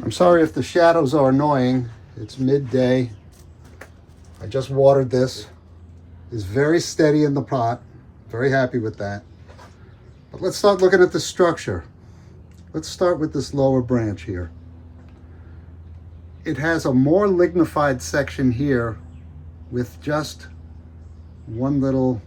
I'm sorry if the shadows are annoying. It's midday. I just watered this. It's very steady in the pot. Very happy with that. But let's start looking at the structure. Let's start with this lower branch here. It has a more lignified section here with just one little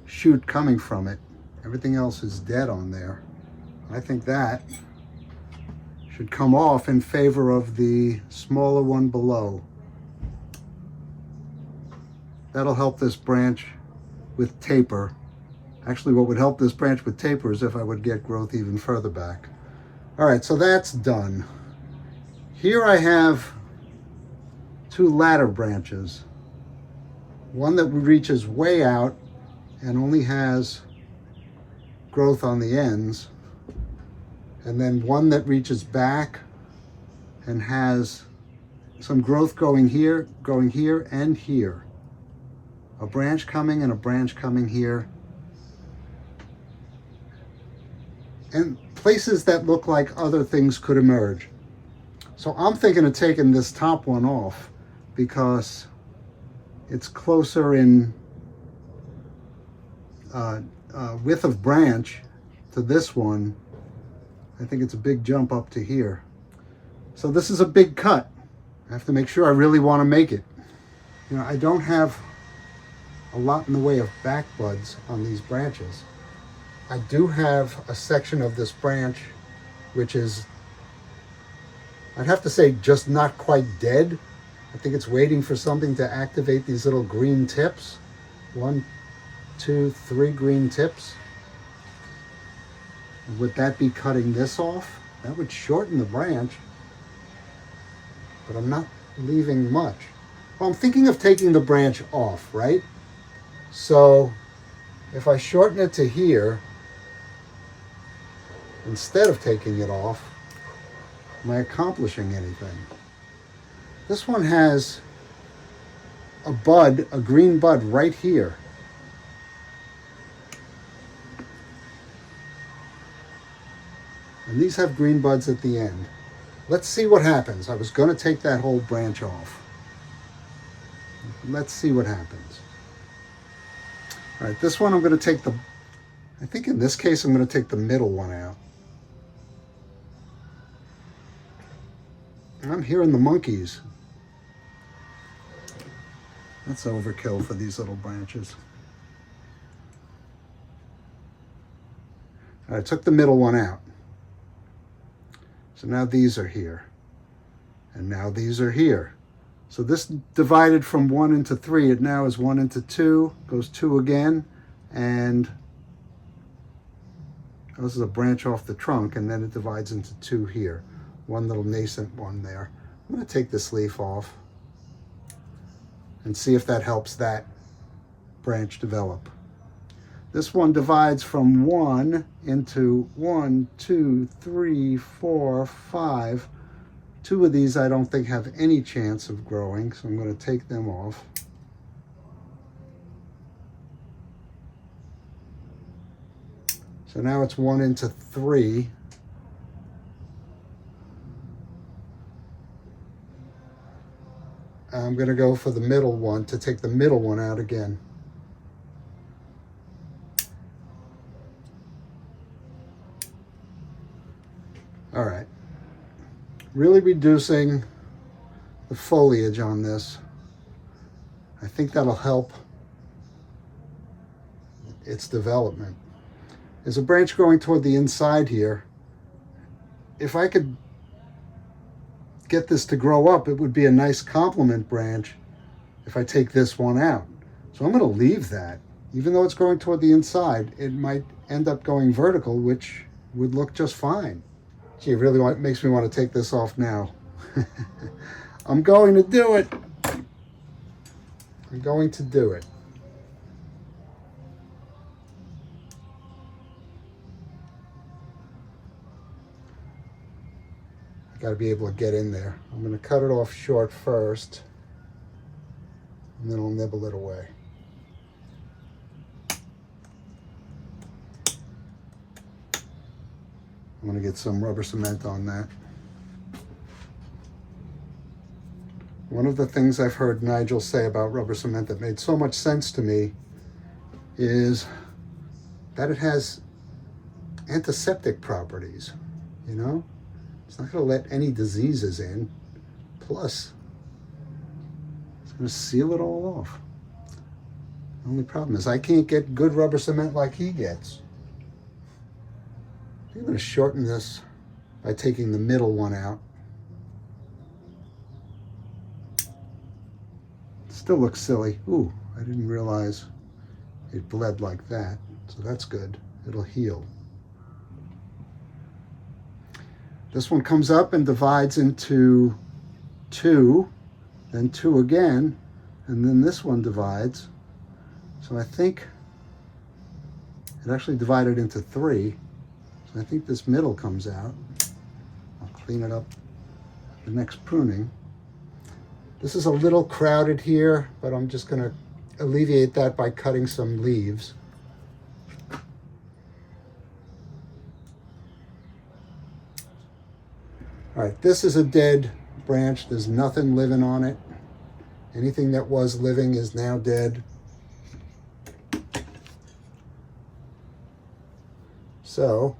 shoot coming from it. Everything else is dead on there. I think that should come off in favor of the smaller one below. That'll help this branch with taper. Actually, what would help this branch with taper is if I would get growth even further back. All right, so that's done. Here I have two ladder branches. One that reaches way out and only has growth on the ends, and then one that reaches back and has some growth going here, and here. A branch coming and a branch coming here. And places that look like other things could emerge. So I'm thinking of taking this top one off because it's closer in width of branch to this one. I think it's a big jump up to here. So this is a big cut. I have to make sure I really want to make it. You know, I don't have a lot in the way of back buds on these branches. I do have a section of this branch which is, I'd have to say, just not quite dead. I think it's waiting for something to activate these little green tips. 1, 2, 3 green tips. Would that be cutting this off? That would shorten the branch, but I'm not leaving much. Well, I'm thinking of taking the branch off, right? So if I shorten it to here, instead of taking it off, am I accomplishing anything? This one has a bud, a green bud right here. And these have green buds at the end. Let's see what happens. I was going to take that whole branch off. Let's see what happens. All right, this one I'm going to take I think in this case I'm going to take the middle one out. I'm hearing the monkeys. That's overkill for these little branches. I took the middle one out. So now these are here. And now these are here. So this divided from 1 into 3. It now is 1 into 2. Goes 2 again. And this is a branch off the trunk. And then it divides into 2 here. One little nascent one there. I'm going to take this leaf off and see if that helps that branch develop. This one divides from 1 into 1, 2, 3, 4, 5. 2 of these I don't think have any chance of growing, so I'm going to take them off. So now it's 1 into 3. I'm going to go for the middle one to take the middle one out again. All right. Really reducing the foliage on this. I think that'll help its development. There's a branch going toward the inside here. If I could get this to grow up, it would be a nice complement branch if I take this one out. So I'm going to leave that. Even though it's going toward the inside, it might end up going vertical, which would look just fine. Gee, it really makes me want to take this off now. I'm going to do it. I'm going to do it. Got to be able to get in there. I'm going to cut it off short first, and then I'll nibble it away. I'm going to get some rubber cement on that. One of the things I've heard Nigel say about rubber cement that made so much sense to me is that it has antiseptic properties, you know? It's not going to let any diseases in. Plus, it's going to seal it all off. The only problem is I can't get good rubber cement like he gets. I'm going to shorten this by taking the middle one out. Still looks silly. Ooh, I didn't realize it bled like that. So that's good. It'll heal. This one comes up and divides into 2, then 2 again, and then this one divides. So I think it actually divided into 3. So I think this middle comes out. I'll clean it up the next pruning. This is a little crowded here, but I'm just going to alleviate that by cutting some leaves. All right, this is a dead branch. There's nothing living on it. Anything that was living is now dead. So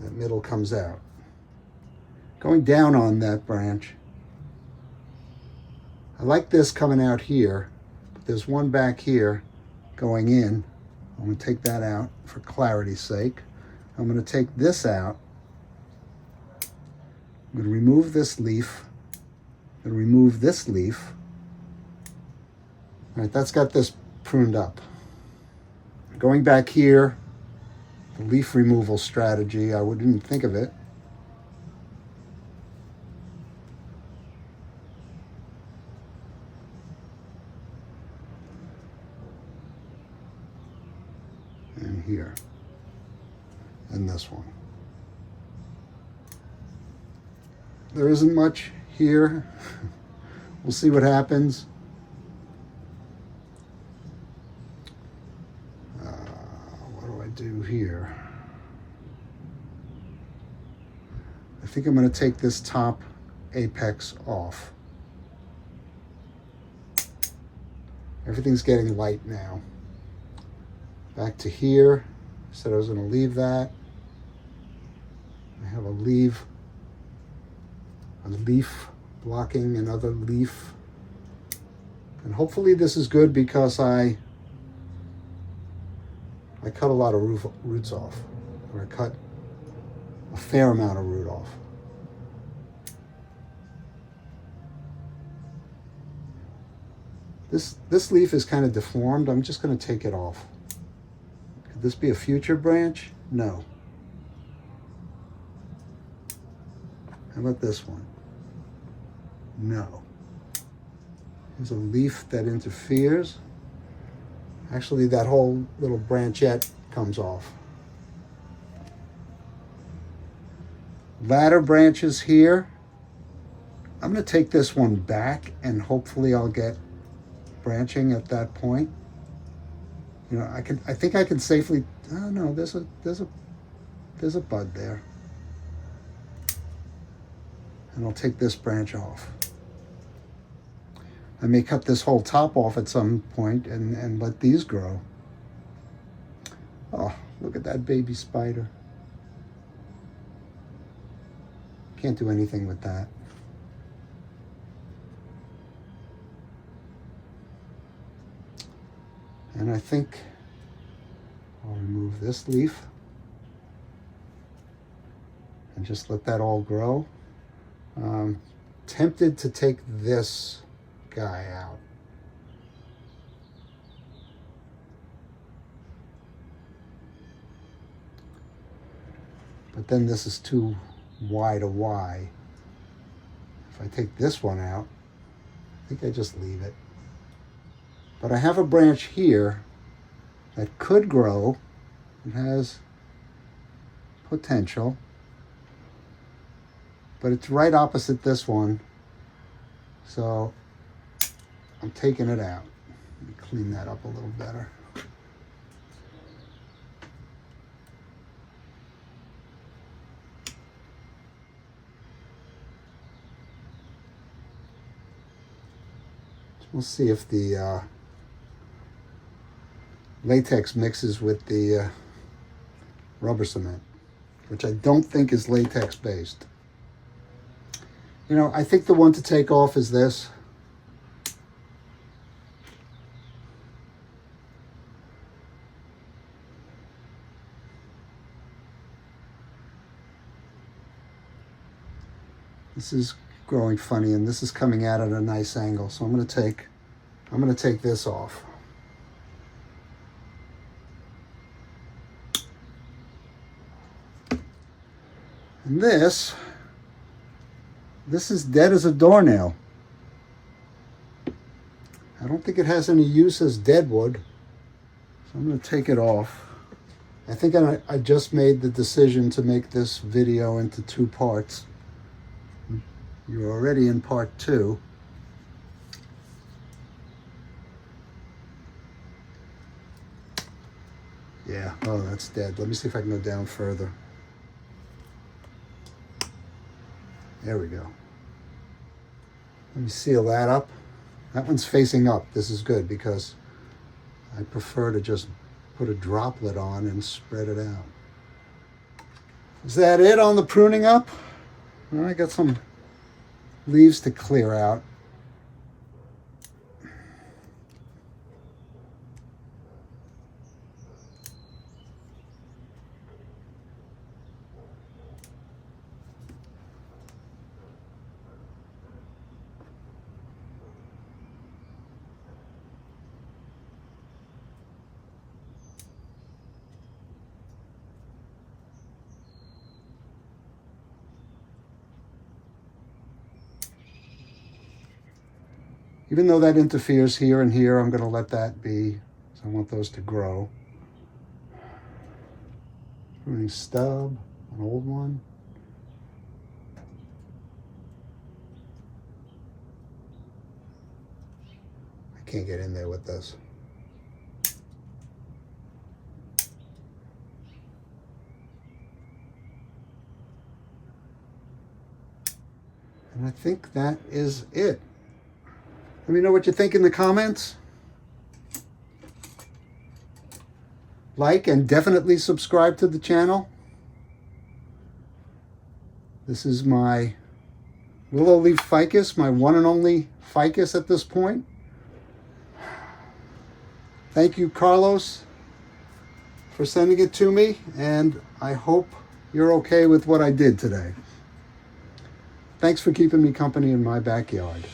that middle comes out. Going down on that branch, I like this coming out here, but there's one back here going in. I'm going to take that out for clarity's sake. I'm going to take this out. I'm going to remove this leaf. I'm going to remove this leaf. All right, that's got this pruned up. Going back here, the leaf removal strategy, I didn't think of it. And here, and this one. There isn't much here. We'll see what happens. What do I do here? I think I'm going to take this top apex off. Everything's getting light now. Back to here. I said I was going to leave that. I have a leaf blocking another leaf. And hopefully this is good because I cut a lot of roots off. Or I cut a fair amount of root off. This leaf is kind of deformed. I'm just going to take it off. Could this be a future branch? No. How about this one? No. There's a leaf that interferes. Actually, that whole little branchette comes off. Latter branches here. I'm going to take this one back and hopefully I'll get branching at that point. You know, I think I can safely, oh no, there's a bud there. And I'll take this branch off. I may cut this whole top off at some point and let these grow. Oh, look at that baby spider. Can't do anything with that. And I think I'll remove this leaf and just let that all grow. Tempted to take this guy out. But then this is too wide a Y. If I take this one out, I think I just leave it. But I have a branch here that could grow. It has potential. But it's right opposite this one. So I'm taking it out. Let me clean that up a little better. We'll see if the latex mixes with the rubber cement, which I don't think is latex based. You know, I think the one to take off is this. This is growing funny, and this is coming out at a nice angle. So I'm going to take this off. And this is dead as a doornail. I don't think it has any use as dead wood. So I'm going to take it off. I think I just made the decision to make this video into 2 parts. You're already in part 2. Yeah, oh, that's dead. Let me see if I can go down further. There we go. Let me seal that up. That one's facing up. This is good because I prefer to just put a droplet on and spread it out. Is that it on the pruning up? Well, I got some leaves to clear out. Even though that interferes here and here, I'm going to let that be. So I want those to grow. Pruning stub, an old one. I can't get in there with this. And I think that is it. Let me know what you think in the comments. Like and definitely subscribe to the channel. This is my willow leaf ficus, my one and only ficus at this point. Thank you, Carlos, for sending it to me, and I hope you're okay with what I did today. Thanks for keeping me company in my backyard.